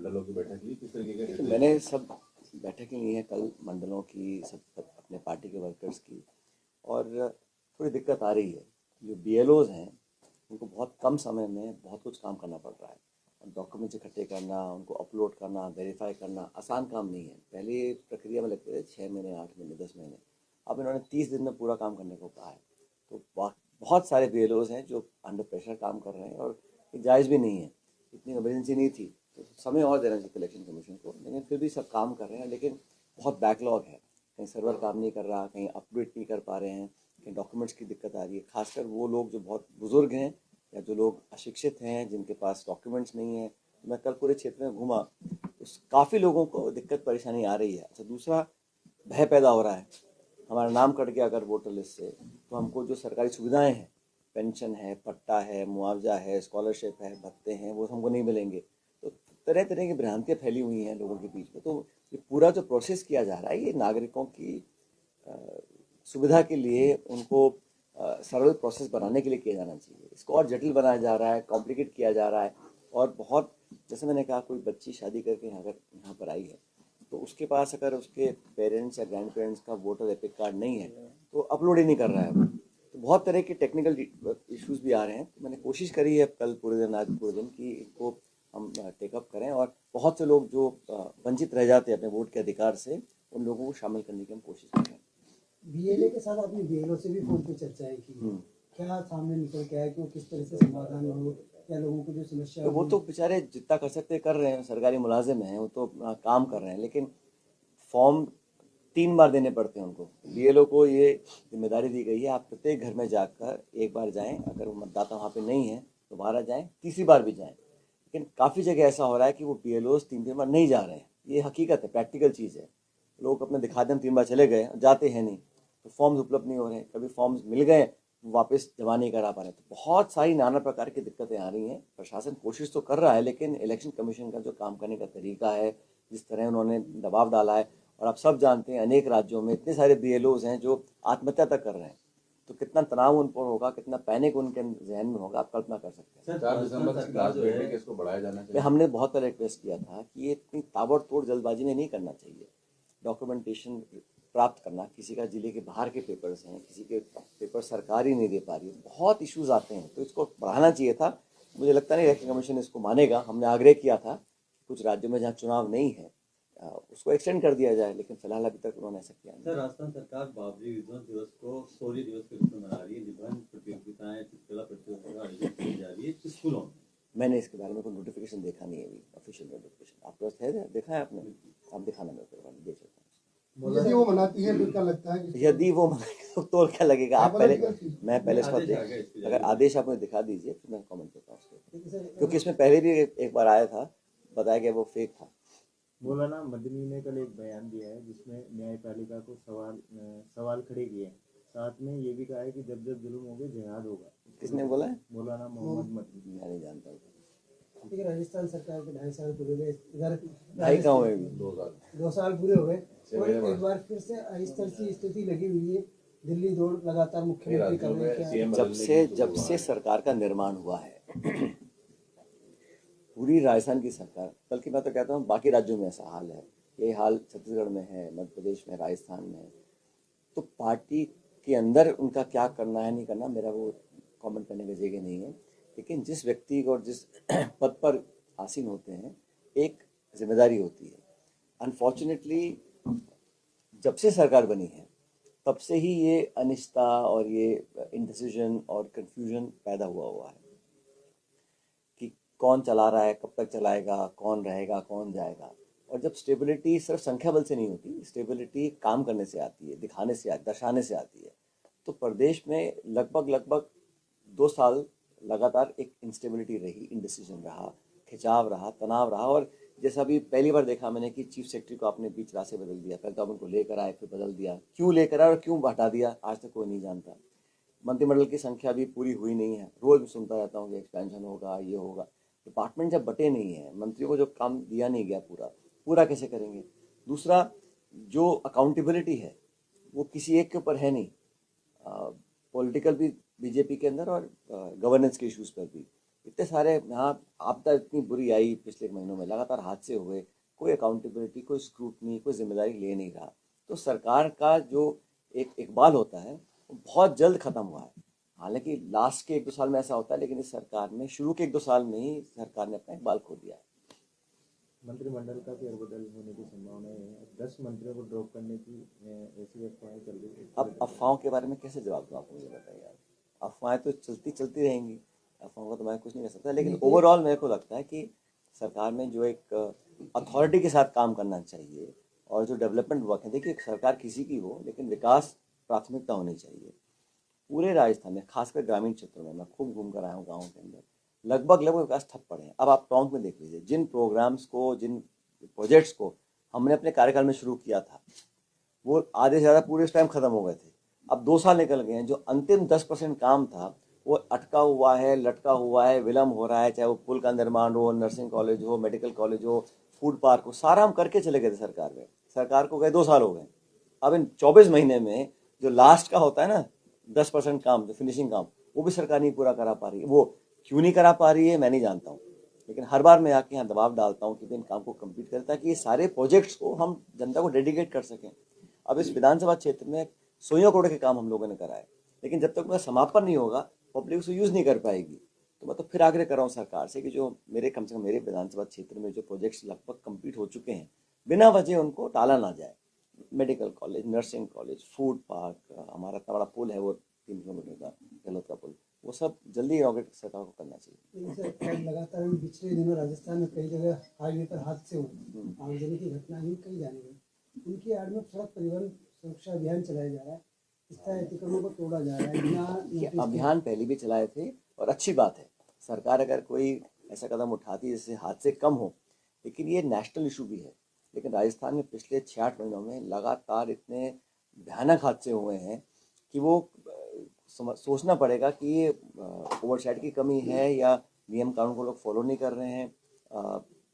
मंडलों की बैठक ली, किस तरीके देखिए, मैंने सब बैठकें ली हैं कल मंडलों की, सब अपने पार्टी के वर्कर्स की, और थोड़ी दिक्कत आ रही है। जो बीएलओज हैं उनको बहुत कम समय में बहुत कुछ काम करना पड़ रहा है। डॉक्यूमेंट्स इकट्ठे करना, उनको अपलोड करना, वेरीफाई करना आसान काम नहीं है। पहले प्रक्रिया में लगते थे 6 महीने, 8 महीने, 10 महीने। अब इन्होंने 30 दिन में पूरा काम करने को कहा है। तो बहुत सारे बीएलओज हैं जो अंडर प्रेशर काम कर रहे हैं, और ये जायज़ भी नहीं है। इतनी इमरजेंसी नहीं थी, तो समय और देना चाहिए इलेक्शन कमीशन को, लेकिन फिर भी सब काम कर रहे हैं। लेकिन बहुत बैकलॉग है, कहीं सर्वर काम नहीं कर रहा, कहीं अपडेट नहीं कर पा रहे हैं, कहीं डॉक्यूमेंट्स की दिक्कत आ रही है। खासकर वो लोग जो बहुत बुजुर्ग हैं या जो लोग अशिक्षित हैं, जिनके पास डॉक्यूमेंट्स नहीं है। मैं कल पूरे क्षेत्र में घूमा, उस काफ़ी लोगों को दिक्कत परेशानी आ रही है। अच्छा, दूसरा भय पैदा हो रहा है, हमारा नाम कट गया अगर वोटर लिस्ट से, तो हमको जो सरकारी सुविधाएं हैं, पेंशन है, पट्टा है, मुआवजा है, स्कॉलरशिप है, भत्ते हैं, वो हमको नहीं मिलेंगे। तो तरह तरह की भ्रांतियाँ फैली हुई हैं लोगों के बीच में। तो ये पूरा जो प्रोसेस किया जा रहा है, ये नागरिकों की सुविधा के लिए, उनको सरल प्रोसेस बनाने के लिए किया जाना चाहिए। इसको और जटिल बनाया जा रहा है, कॉम्प्लिकेट किया जा रहा है। और बहुत, जैसे मैंने कहा, कोई बच्ची शादी करके अगर यहाँ पर आई है, तो उसके पास अगर उसके पेरेंट्स या ग्रैंड पेरेंट्स का वोटर एपिक कार्ड नहीं है, तो अपलोड ही नहीं कर रहा है वो। तो बहुत तरह के टेक्निकल इश्यूज भी आ रहे हैं। तो मैंने कोशिश करी है कल पूरे दिन, आज पूरे दिन, कि इनको हम टेकअप करें, और बहुत से लोग जो वंचित रह जाते हैं अपने वोट के अधिकार से, उन लोगों को शामिल करने की हम कोशिश कर रहे हैं। बीएलए के साथ आपने बीएलओ से भी फोन पे चर्चाएं की, क्या सामने निकल के आया कि वो किस तरह से समाधान हो, या लोगों को जो समस्या तो वो तो बेचारे जितना कर सकते कर रहे हैं, सरकारी मुलाजिम हैं, वो तो अपना काम कर रहे हैं। लेकिन फॉर्म 3 बार देने पड़ते हैं उनको। बीएलओ को ये जिम्मेदारी दी गई है, आप प्रत्येक घर में जाकर एक बार जाएं, अगर वो मतदाता वहाँ पे नहीं है तो दोबारा जाएं, तीसरी बार भी जाएं। लेकिन काफ़ी जगह ऐसा हो रहा है कि वो बीएलओज 3 बार नहीं जा रहे हैं। ये हकीकत है, प्रैक्टिकल चीज़ है। लोग अपने दिखा दें 3 बार चले गए, जाते हैं नहीं, तो फॉर्म्स उपलब्ध नहीं हो रहे हैं। कभी फॉर्म्स मिल गए, वापस जमा नहीं करा पा रहे। तो बहुत सारी नाना प्रकार की दिक्कतें आ रही हैं। प्रशासन कोशिश तो कर रहा है, लेकिन इलेक्शन कमीशन का जो काम करने का तरीका है, जिस तरह उन्होंने दबाव डाला है, और आप सब जानते हैं अनेक राज्यों में इतने सारे बीएलओज हैं जो आत्महत्या तक कर रहे हैं, तो कितना तनाव उन पर होगा, कितना पैनिक उनके जहन में होगा, आप कल्पना कर सकते हैं। 4 दिसंबर तक लास्ट डेट है कि इसको बढ़ाया जाना चाहिए। हमने बहुत पहले रिक्वेस्ट किया था कि ये इतनी ताबड़तोड़ जल्दबाजी में नहीं करना चाहिए। डॉक्यूमेंटेशन प्राप्त करना, किसी का जिले के बाहर के पेपर्स हैं, किसी के पेपर सरकार ही नहीं दे पा रही है, बहुत इश्यूज आते हैं, तो इसको बढ़ाना चाहिए था। मुझे लगता नहीं इलेक्शन कमीशन इसको मानेगा। हमने आग्रह किया था कुछ राज्यों में जहाँ चुनाव नहीं है उसको एक्सटेंड कर दिया जाए, लेकिन फिलहाल अभी तक उन्होंने ऐसा किया नहीं। सर, राजस्थान सरकार बाबरी विध्वंस दिवस को शौर्य दिवस के रूप में मना रही है। निबंध प्रतियोगिताएं, चित्रकला प्रतियोगिता आयोजित की जा रही है स्कूलों में। मैंने इसके बारे में कोई नोटिफिकेशन देखा नहीं है, अभी ऑफिशियल नोटिफिकेशन आपके पास है? देखा है आपने? आप दिखाना मेरे को, देख सकता हूँ। यदि वो मनाती है तो क्या लगता है कि यदि वो मनाएगा तो क्या लगेगा? आप पहले, मैं पहले इसको अगर आदेश आप मुझे दिखा दीजिए तो मैं कमेंट करता हूँ उसके, क्योंकि इसमें पहले भी एक बार आया था, बताया गया वो फेक था। मौलाना मदनी ने कल एक बयान दिया है जिसमें न्यायपालिका को सवाल खड़े किए हैं। साथ में ये भी कहा है कि जब जब जुल्म होगा जिहाद होगा। किसने बोला है? मौलाना मोहम्मद मदनी। मैं नहीं जानता। देखिए, राजस्थान सरकार के 2.5 साल पूरे हुए, इधर ढाई गाँव में भी 2 साल पूरे हो गए, और एक बार फिर से इस तरह की स्थिति लगी हुई है। दिल्ली दौड़ लगातार मुख्यमंत्री कर रहे हैं। जब से सरकार का निर्माण हुआ है, पूरी राजस्थान की सरकार, बल्कि मैं तो कहता हूँ बाकी राज्यों में ऐसा हाल है, ये हाल छत्तीसगढ़ में है, मध्य प्रदेश में, राजस्थान में है। तो पार्टी के अंदर उनका क्या करना है, नहीं करना, मेरा वो कमेंट करने की जगह नहीं है। लेकिन जिस व्यक्ति को और जिस पद पर आसीन होते हैं, एक जिम्मेदारी होती है। अनफॉर्चुनेटली जब से सरकार बनी है तब से ही ये अनिश्चितता और ये इंडिसीजन और कंफ्यूजन पैदा हुआ है कि कौन चला रहा है, कब तक चलाएगा, कौन रहेगा, कौन जाएगा। और जब स्टेबिलिटी सिर्फ संख्या बल से नहीं होती, स्टेबिलिटी काम करने से आती है, दिखाने से, दर्शाने से आती है। तो प्रदेश में लगभग 2 साल लगातार एक इंस्टेबिलिटी रही, इंडिसीजन रहा, खिंचाव रहा, तनाव रहा। और जैसा भी पहली बार देखा मैंने कि चीफ सेक्रेटरी को आपने बीच रास्ते बदल दिया, पहले तो आप उनको लेकर आए, फिर बदल दिया। क्यों लेकर आए और क्यों हटा दिया, आज तक कोई नहीं जानता। मंत्रिमंडल की संख्या भी पूरी हुई नहीं है। रोज सुनता रहता हूँ कि एक्सपेंशन होगा, ये होगा। डिपार्टमेंट जब बटे नहीं है, मंत्रियों को जो काम दिया नहीं गया पूरा कैसे करेंगे? दूसरा, जो अकाउंटेबिलिटी है वो किसी एक के ऊपर है नहीं, पॉलिटिकल भी बीजेपी के अंदर और गवर्नेंस के इश्यूज पर भी। इतने सारे यहाँ आपदा इतनी बुरी आई पिछले महीनों में, लगातार हादसे हुए, कोई अकाउंटेबिलिटी, कोई स्क्रूटनी, कोई जिम्मेदारी ले नहीं रहा। तो सरकार का जो एक इकबाल होता है वो बहुत जल्द ख़त्म हुआ है। हालांकि लास्ट के 1-2 साल में ऐसा होता है, लेकिन इस सरकार में शुरू के 1-2 साल में ही सरकार ने अपना इकबाल खो दिया है। मंत्रिमंडल का फेरबदल होने की संभावना है, 10 मंत्रियों को ड्रॉप करने की ऐसी अफवाहें चल रही है। अब अफवाहों के बारे में कैसे जवाब दूँ आपको, मुझे बताइए आप। अफवाहें तो चलती चलती रहेंगी, अफवाहों का तो मैं कुछ नहीं कर सकता, लेकिन ओवरऑल मेरे को लगता है कि सरकार में जो एक अथॉरिटी के साथ काम करना चाहिए और जो डेवलपमेंट वर्क है, देखिए सरकार किसी की हो लेकिन विकास प्राथमिकता होनी चाहिए। पूरे राजस्थान में, खासकर ग्रामीण क्षेत्रों में, मैं खूब घूम कर आया हूँ गाँव के अंदर, लगभग विकास ठप पड़े हैं। अब आप टोंक में देख लीजिए, जिन प्रोग्राम्स को, जिन प्रोजेक्ट्स को हमने अपने कार्यकाल में शुरू किया था, वो आधे से ज़्यादा पूरे इस टाइम ख़त्म हो गए थे। अब 2 साल निकल गए हैं, जो अंतिम 10% काम था वो अटका हुआ है, लटका हुआ है, विलम्ब हो रहा है, चाहे वो पुल का निर्माण हो, नर्सिंग कॉलेज हो, मेडिकल कॉलेज हो, फूड पार्क हो, सारा हम करके चले गए थे सरकार में। सरकार को गए 2 साल हो गए। अब इन 24 महीने में जो लास्ट का होता है ना 10% काम, जो फिनिशिंग काम, वो भी सरकार नहीं पूरा करा पा रही है। वो क्यों नहीं करा पा रही है मैं नहीं जानता हूँ, लेकिन हर बार मैं आके यहाँ दबाव डालता हूँ कि इन काम को कंप्लीट करें ताकि ये सारे प्रोजेक्ट्स को हम जनता को डेडिकेट कर सकें। अब इस विधानसभा क्षेत्र में 100 करोड़ के काम हम लोगों ने कराए, लेकिन जब तक उनका समापन नहीं होगा पब्लिक उसे यूज़ नहीं कर पाएगी। तो मैं तो फिर आग्रह कर रहा हूँ सरकार से कि जो मेरे कम से कम मेरे विधानसभा क्षेत्र में जो प्रोजेक्ट्स लगभग कंप्लीट हो चुके हैं, बिना वजह उनको टाला ना जाए। Medical college, nursing college, food park, हमारा इतना बड़ा पुल है वो 3 किलोमीटर का गहलोत का पुल, वो सब जल्दी इनॉग्रेट सरकार को करना चाहिए। सर लगातार पिछले दिनों राजस्थान में कई जगह हाईवे पर हादसे हुए, आगजनी की घटना हुई, कई जाने गए। उनकी आड़ में सड़क परिवहन सुरक्षा अभियान चलाया जा रहा है, स्थायी अतिक्रमणों को तोड़ा जा रहा है बिना ये नोटिस के। अभियान पहले भी चलाए थे और अच्छी बात है, सरकार अगर कोई ऐसा कदम उठाती है जिससे हादसे कम हो, लेकिन ये नेशनल इशू भी है। लेकिन राजस्थान में पिछले 66 महीनों में लगातार इतने भयानक हादसे हुए हैं कि वो सोचना पड़ेगा कि ये ओवरसाइट की कमी है या नियम कानून को लोग फॉलो नहीं कर रहे हैं।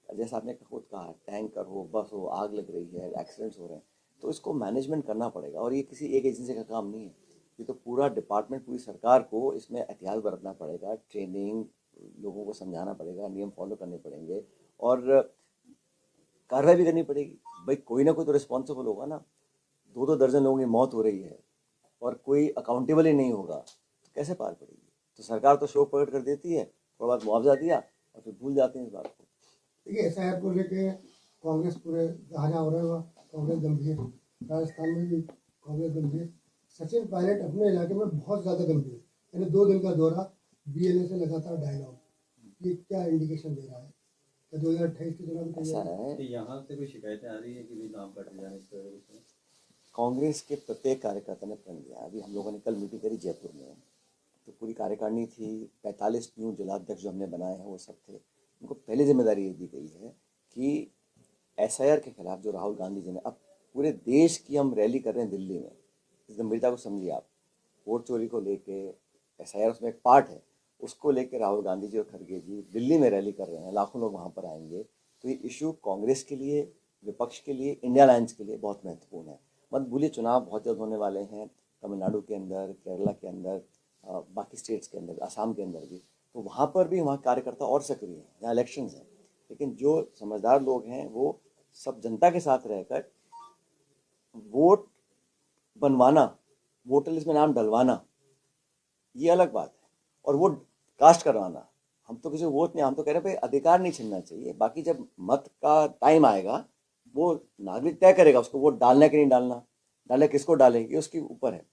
जैसा आपने खुद कहा, टैंकर हो, बस हो, आग लग रही है, एक्सीडेंट्स हो रहे हैं, तो इसको मैनेजमेंट करना पड़ेगा। और ये किसी एक एजेंसी का काम नहीं है, ये तो पूरा डिपार्टमेंट, पूरी सरकार को इसमें एहतियात बरतना पड़ेगा, ट्रेनिंग, लोगों को समझाना पड़ेगा, नियम फॉलो करने पड़ेंगे और कार्रवाई भी करनी पड़ेगी। भाई कोई ना कोई तो रिस्पॉन्सिबल होगा ना। 2-2 दर्जन लोगों की मौत हो रही है और कोई अकाउंटेबल ही नहीं होगा तो कैसे पार पड़ेगी। तो सरकार तो शोक प्रकट कर देती है, थोड़ा बहुत मुआवजा दिया और फिर भूल जाते हैं इस बात को। देखिए SIR को लेके कांग्रेस पूरे जहाँ जहाँ हो रहा है कांग्रेस गंभीर, राजस्थान में भी कांग्रेस गंभीर, सचिन पायलट अपने इलाके में बहुत ज़्यादा गंभीर, यानी 2 दिन का दौरा, BLA से लगातार डायलॉग, ये क्या इंडिकेशन दे रहा है? 2028 के चुनाव में ऐसा है, तो यहाँ से कोई शिकायतें आ रही है कि भी नाम काटे जाने इस तरह से? कांग्रेस के प्रत्येक कार्यकर्ता ने प्रण लिया। अभी हम लोगों ने कल मीटिंग करी जयपुर में, तो पूरी कार्यकारिणी थी, 45 न्यू जिलाध्यक्ष जो हमने बनाए हैं वो सब थे। उनको पहले जिम्मेदारी ये दी गई है कि SIR के खिलाफ जो राहुल गांधी जी ने, अब पूरे देश की हम रैली कर रहे हैं दिल्ली में, इस गंभीरता को समझिए आप। वोट चोरी को लेके SIR उसमें एक पार्ट है, उसको लेके राहुल गांधी जी और खड़गे जी दिल्ली में रैली कर रहे हैं, लाखों लोग वहाँ पर आएंगे। तो ये इशू कांग्रेस के लिए, विपक्ष के लिए, इंडिया अलायंस के लिए बहुत महत्वपूर्ण है। मत भूलिए चुनाव बहुत जल्द होने वाले हैं, तमिलनाडु के अंदर, केरला के अंदर, बाकी स्टेट्स के अंदर, असम के अंदर भी। तो वहाँ पर भी वहाँ कार्यकर्ता और सक्रिय हैं जहाँ इलेक्शंस हैं। लेकिन जो समझदार लोग हैं वो सब जनता के साथ रहकर वोट बनवाना, वोटर लिस्ट में नाम डलवाना, ये अलग बात है। और वो कास्ट करवाना, हम तो किसी को वोट नहीं, हम तो कह रहे हैं भाई अधिकार नहीं छीनना चाहिए। बाकी जब मत का टाइम आएगा वो नागरिक तय करेगा उसको वोट डालना है कि नहीं डालना, डाले किसको डाले, ये उसके ऊपर है।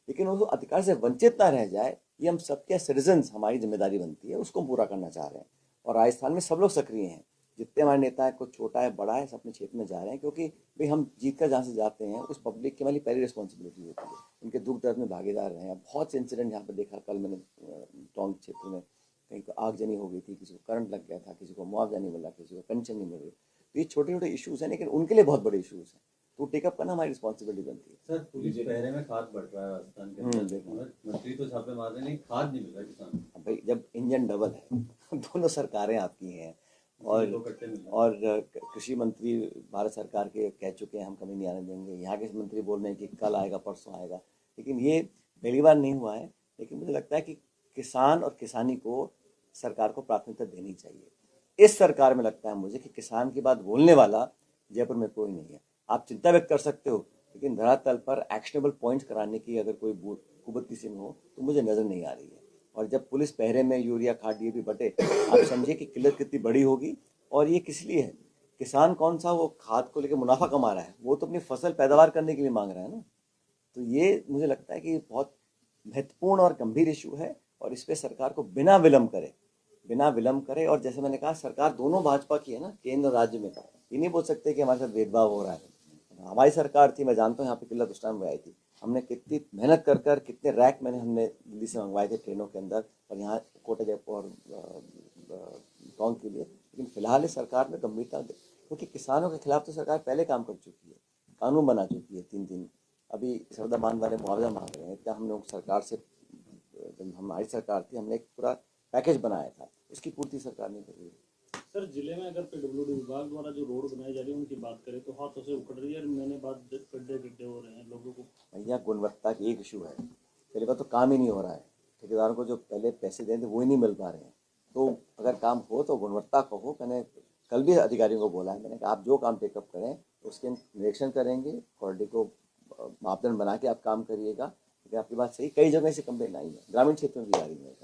लेकिन वो अधिकार से वंचित ना रह जाए, ये हम सबके सिटीजन्स, हमारी जिम्मेदारी बनती है, उसको पूरा करना चाह रहे हैं। और राजस्थान में सब लोग सक्रिय हैं, जितने हमारे नेता हैं, कुछ छोटा है बड़ा है, सब अपने क्षेत्र में जा रहे हैं, क्योंकि भाई हम जीत कर जहाँ से जाते हैं उस पब्लिक की हमारी पहली रिस्पॉन्सिबिलिटी होती है, उनके दुख दर्द में भागीदार रहे हैं। बहुत से इंसिडेंट यहाँ पर देखा, कल मैंने टोंक क्षेत्र में कहीं को आगजनी हो गई थी, किसी को करंट लग गया था, किसी को मुआवजा नहीं मिला, किसी को पेंशन नहीं मिल रही। तो ये छोटे छोटे इशूज़ हैं, लेकिन उनके लिए बहुत बड़े इशूज़ हैं, तो टेकअप करना हमारी रिस्पॉन्सिबिलिटी बनती है। सर पुलिस पहरे में खाद बढ़ रहा है राजस्थान के अंदर, मंत्री तो छापे मार रहे हैं लेकिन खाद नहीं मिल रहा किसान। भाई जब इंजन डबल है दोनों सरकारें आपकी हैं और कृषि मंत्री भारत सरकार के कह चुके हैं हम कमी नहीं आने देंगे, यहाँ के मंत्री बोल रहे हैं कि कल आएगा परसों आएगा, लेकिन ये पहली बार नहीं हुआ है। लेकिन मुझे लगता है कि किसान और किसानी को सरकार को प्राथमिकता देनी चाहिए। इस सरकार में लगता है मुझे कि किसान की बात बोलने वाला जयपुर में कोई नहीं है। आप चिंता व्यक्त कर सकते हो, लेकिन धरातल पर एक्शनेबल पॉइंट्स कराने की अगर कोई कुबत किसी में हो तो मुझे नज़र नहीं आ रही है। और जब पुलिस पहरे में यूरिया खाद डीएपी बटे, आप समझिए कि किल्लत कितनी बड़ी होगी। और ये किस लिए है? किसान कौन सा वो खाद को लेकर मुनाफा कमा रहा है, वो तो अपनी फसल पैदावार करने के लिए मांग रहा है ना। तो ये मुझे लगता है कि बहुत महत्वपूर्ण और गंभीर इशू है, और इस पर सरकार को बिना विलम्ब करे। और जैसे मैंने कहा, सरकार दोनों भाजपा की है ना, केंद्र और राज्य में। ये नहीं बोल सकते कि हमारे साथ भेदभाव हो रहा है। हमारी सरकार थी, मैं जानता हूँ यहाँ पे किल्लत उस टाइम में आई थी। हमने कितनी मेहनत कर कितने रैक हमने दिल्ली से मंगवाए थे ट्रेनों के अंदर, और यहाँ कोटा जयपुर और टोंक के लिए। लेकिन फिलहाल इस सरकार में गंभीरता, क्योंकि किसानों के खिलाफ तो सरकार पहले काम कर चुकी है, कानून बना चुकी है। 3 अभी सरदा बांध वाले मुआवजा मांग रहे हैं। इतना हम लोग सरकार से, जब हमारी सरकार थी, हमने एक पूरा पैकेज बनाया था, उसकी पूर्ति सरकार नहीं कर रही है। सर, जिले में अगर पीडब्ल्यूडी विभाग द्वारा जो रोड बनाई जा रही है उनकी बात करें तो हाथों से उखड़ रही है, और महीने बाद गड्ढे हो रहे हैं लोगों को। भैया, गुणवत्ता की एक इशू है। पहले बात तो काम ही नहीं हो रहा है, ठेकेदारों को जो पहले पैसे दें थे वो ही नहीं मिल पा रहे हैं। तो अगर काम हो तो गुणवत्ता का हो। मैंने कल भी अधिकारियों को बोला है, मैंने कहा आप जो काम टेकअप करें उसके निरीक्षण करेंगे, क्वालिटी को मापदंड बना के आप काम करिएगा। लेकिन आपकी बात सही, कई जगह से कंप्लेन आई है, ग्रामीण क्षेत्र में भी आ रही है।